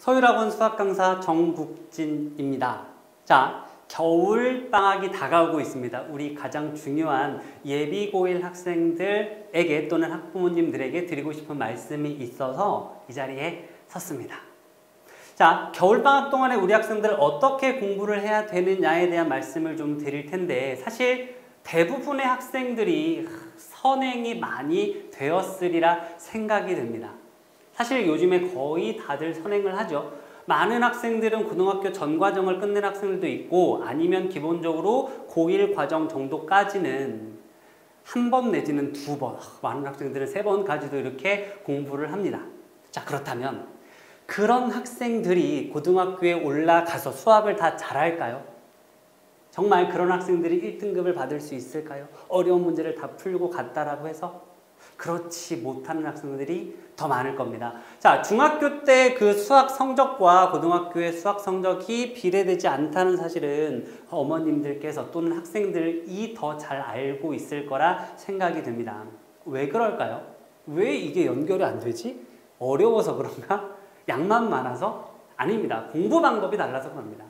서울학원 수학 강사 정국진입니다. 자, 겨울방학이 다가오고 있습니다. 우리 가장 중요한 예비고1 학생들에게 또는 학부모님들에게 드리고 싶은 말씀이 있어서 이 자리에 섰습니다. 자, 겨울방학 동안에 우리 학생들 어떻게 공부를 해야 되느냐에 대한 말씀을 좀 드릴 텐데, 사실 대부분의 학생들이 선행이 많이 되었으리라 생각이 듭니다. 사실 요즘에 거의 다들 선행을 하죠. 많은 학생들은 고등학교 전 과정을 끝낸 학생들도 있고, 아니면 기본적으로 고1 과정 정도까지는 한 번 내지는 두 번, 많은 학생들은 세 번까지도 이렇게 공부를 합니다. 자, 그렇다면 그런 학생들이 고등학교에 올라가서 수학을 다 잘할까요? 정말 그런 학생들이 1등급을 받을 수 있을까요? 어려운 문제를 다 풀고 갔다라고 해서? 그렇지 못하는 학생들이 더 많을 겁니다. 자, 중학교 때 그 수학 성적과 고등학교의 수학 성적이 비례되지 않다는 사실은 어머님들께서 또는 학생들이 더 잘 알고 있을 거라 생각이 듭니다. 왜 그럴까요? 왜 이게 연결이 안 되지? 어려워서 그런가? 양만 많아서? 아닙니다. 공부 방법이 달라서 그럽니다.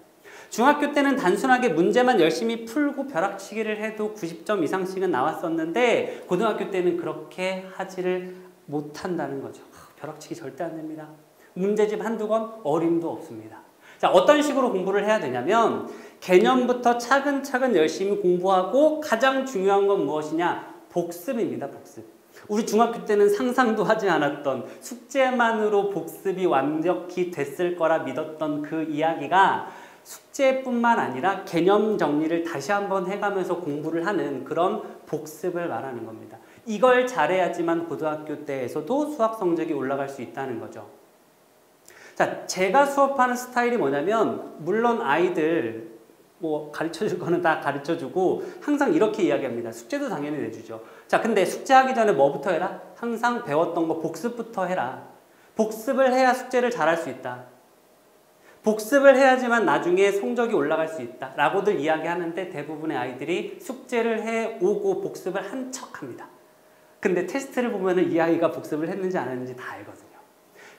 중학교 때는 단순하게 문제만 열심히 풀고 벼락치기를 해도 90점 이상씩은 나왔었는데, 고등학교 때는 그렇게 하지를 못한다는 거죠. 벼락치기 절대 안 됩니다. 문제집 한두 권 어림도 없습니다. 자, 어떤 식으로 공부를 해야 되냐면, 개념부터 차근차근 열심히 공부하고, 가장 중요한 건 무엇이냐? 복습입니다. 복습. 우리 중학교 때는 상상도 하지 않았던, 숙제만으로 복습이 완벽히 됐을 거라 믿었던 그 이야기가 숙제뿐만 아니라 개념 정리를 다시 한번 해가면서 공부를 하는 그런 복습을 말하는 겁니다. 이걸 잘해야지만 고등학교 때에서도 수학 성적이 올라갈 수 있다는 거죠. 자, 제가 수업하는 스타일이 뭐냐면, 물론 아이들 가르쳐줄 거는 다 가르쳐주고 항상 이렇게 이야기합니다. 숙제도 당연히 내주죠. 자, 근데 숙제하기 전에 뭐부터 해라? 항상 배웠던 거 복습부터 해라. 복습을 해야 숙제를 잘할 수 있다. 복습을 해야지만 나중에 성적이 올라갈 수 있다 라고들 이야기하는데, 대부분의 아이들이 숙제를 해오고 복습을 한 척합니다. 근데 테스트를 보면 이 아이가 복습을 했는지 안 했는지 다 알거든요.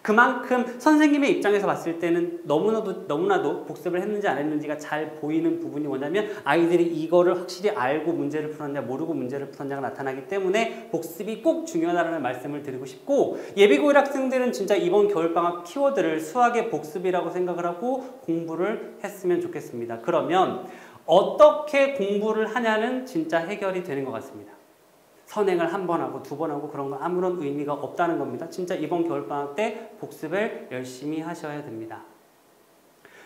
그만큼 선생님의 입장에서 봤을 때는 너무나도 복습을 했는지 안 했는지가 잘 보이는 부분이 뭐냐면, 아이들이 이거를 확실히 알고 문제를 풀었냐 모르고 문제를 풀었냐가 나타나기 때문에 복습이 꼭 중요하다는 말씀을 드리고 싶고, 예비고1 학생들은 진짜 이번 겨울방학 키워드를 수학의 복습이라고 생각을 하고 공부를 했으면 좋겠습니다. 그러면 어떻게 공부를 하냐는 진짜 해결이 되는 것 같습니다. 선행을 한 번 하고 두 번 하고 그런 거 아무런 의미가 없다는 겁니다. 진짜 이번 겨울방학 때 복습을 열심히 하셔야 됩니다.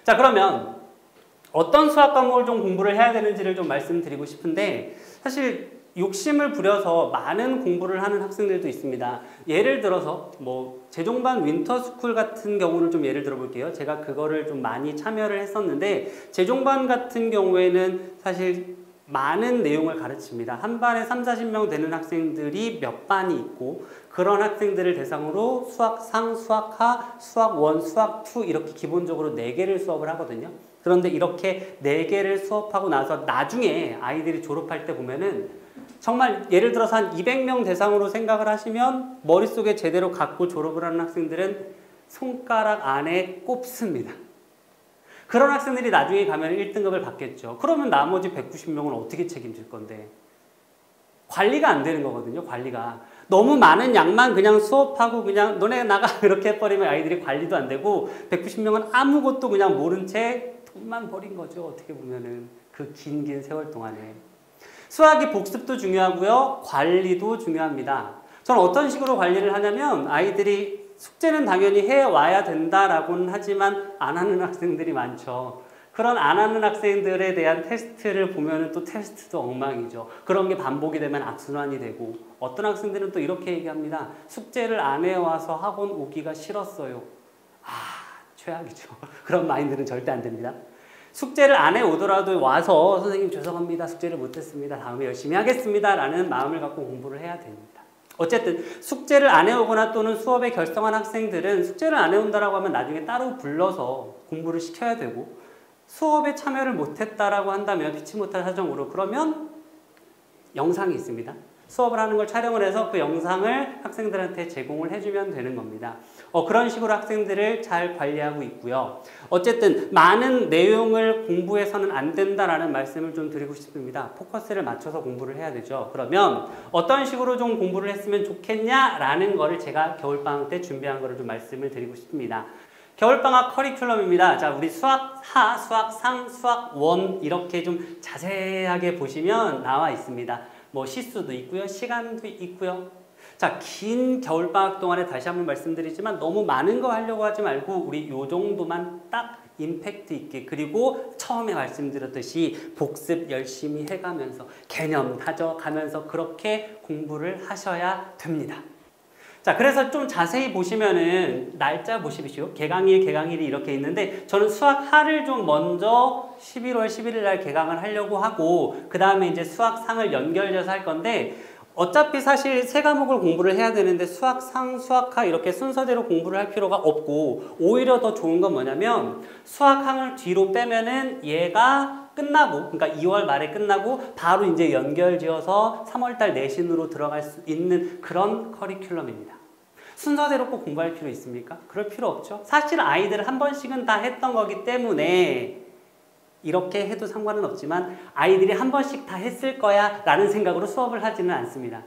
자, 그러면 어떤 수학 과목을 좀 공부를 해야 되는지를 좀 말씀드리고 싶은데, 사실 욕심을 부려서 많은 공부를 하는 학생들도 있습니다. 예를 들어서 재종반 윈터스쿨 같은 경우를 좀 예를 들어 볼게요. 제가 그거를 좀 많이 참여를 했었는데, 재종반 같은 경우에는 사실 많은 내용을 가르칩니다. 한 반에 30-40명 되는 학생들이 몇 반이 있고, 그런 학생들을 대상으로 수학상, 수학하, 수학1, 수학2 이렇게 기본적으로 4개를 수업을 하거든요. 그런데 이렇게 4개를 수업하고 나서 나중에 아이들이 졸업할 때 보면은 정말 예를 들어서 한 200명 대상으로 생각을 하시면, 머릿속에 제대로 갖고 졸업을 하는 학생들은 손가락 안에 꼽습니다. 그런 학생들이 나중에 가면 1등급을 받겠죠. 그러면 나머지 190명은 어떻게 책임질 건데? 관리가 안 되는 거거든요. 관리가. 너무 많은 양만 그냥 수업하고 그냥 너네 나가 이렇게 해버리면 아이들이 관리도 안 되고, 190명은 아무것도 그냥 모른 채 돈만 버린 거죠. 어떻게 보면은 그 긴 세월 동안에. 수학이 복습도 중요하고요. 관리도 중요합니다. 저는 어떤 식으로 관리를 하냐면, 아이들이 숙제는 당연히 해와야 된다라고는 하지만 안 하는 학생들이 많죠. 그런 안 하는 학생들에 대한 테스트를 보면 또 테스트도 엉망이죠. 그런 게 반복이 되면 악순환이 되고, 어떤 학생들은 또 이렇게 얘기합니다. 숙제를 안 해와서 학원 오기가 싫었어요. 최악이죠. 그런 마인드는 절대 안 됩니다. 숙제를 안 해오더라도 와서 선생님 죄송합니다. 숙제를 못했습니다. 다음에 열심히 하겠습니다. 라는 마음을 갖고 공부를 해야 됩니다. 어쨌든 숙제를 안 해오거나 또는 수업에 결성한 학생들은 숙제를 안 해온다라고 하면 나중에 따로 불러서 공부를 시켜야 되고, 수업에 참여를 못했다라고 한다면 피치 못할 사정으로, 그러면 영상이 있습니다. 수업을 하는 걸 촬영을 해서 그 영상을 학생들한테 제공을 해주면 되는 겁니다. 그런 식으로 학생들을 잘 관리하고 있고요. 어쨌든 많은 내용을 공부해서는 안 된다라는 말씀을 좀 드리고 싶습니다. 포커스를 맞춰서 공부를 해야 되죠. 그러면 어떤 식으로 좀 공부를 했으면 좋겠냐라는 거를 제가 겨울방학 때 준비한 거를 좀 말씀을 드리고 싶습니다. 겨울방학 커리큘럼입니다. 자, 우리 수학 하, 수학 상, 수학 원 이렇게 좀 자세하게 보시면 나와 있습니다. 뭐 시수도 있고요. 시간도 있고요. 자, 긴 겨울방학 동안에 다시 한번 말씀드리지만 너무 많은 거 하려고 하지 말고 우리 요 정도만 딱 임팩트 있게, 그리고 처음에 말씀드렸듯이 복습 열심히 해가면서 개념 다져가면서 그렇게 공부를 하셔야 됩니다. 자, 그래서 좀 자세히 보시면은 날짜 보십시오. 개강일, 개강일이 이렇게 있는데 저는 수학 하를 좀 먼저 11월 11일 날 개강을 하려고 하고 그 다음에 이제 수학 상을 연결해서 할 건데 어차피 사실 세 과목을 공부를 해야 되는데 수학 상, 수학 하 이렇게 순서대로 공부를 할 필요가 없고 오히려 더 좋은 건 뭐냐면 수학 항을 뒤로 빼면은 얘가 끝나고, 그러니까 2월 말에 끝나고 바로 이제 연결지어서 3월달 내신으로 들어갈 수 있는 그런 커리큘럼입니다. 순서대로 꼭 공부할 필요 있습니까? 그럴 필요 없죠. 사실 아이들 한 번씩은 다 했던 거기 때문에 이렇게 해도 상관은 없지만 아이들이 한 번씩 다 했을 거야 라는 생각으로 수업을 하지는 않습니다.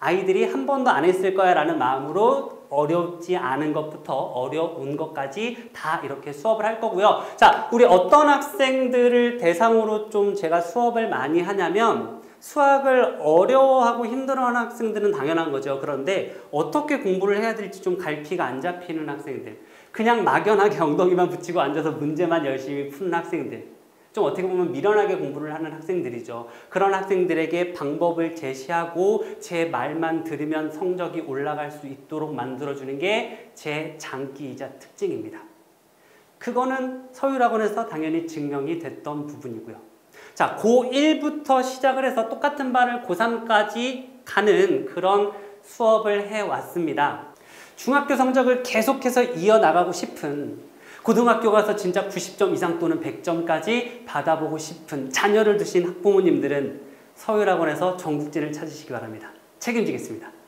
아이들이 한 번도 안 했을 거야 라는 마음으로 어렵지 않은 것부터 어려운 것까지 다 이렇게 수업을 할 거고요. 자, 우리 어떤 학생들을 대상으로 좀 제가 수업을 많이 하냐면 수학을 어려워하고 힘들어하는 학생들은 당연한 거죠. 그런데 어떻게 공부를 해야 될지 좀 갈피가 안 잡히는 학생들, 그냥 막연하게 엉덩이만 붙이고 앉아서 문제만 열심히 푸는 학생들, 좀 어떻게 보면 미련하게 공부를 하는 학생들이죠. 그런 학생들에게 방법을 제시하고 제 말만 들으면 성적이 올라갈 수 있도록 만들어주는 게 제 장기이자 특징입니다. 그거는 서울학원에서 당연히 증명이 됐던 부분이고요. 자, 고1부터 시작을 해서 똑같은 반을 고3까지 가는 그런 수업을 해왔습니다. 중학교 성적을 계속해서 이어나가고 싶은, 고등학교 가서 진짜 90점 이상 또는 100점까지 받아보고 싶은 자녀를 두신 학부모님들은 서울학원에서 전국진을 찾으시기 바랍니다. 책임지겠습니다.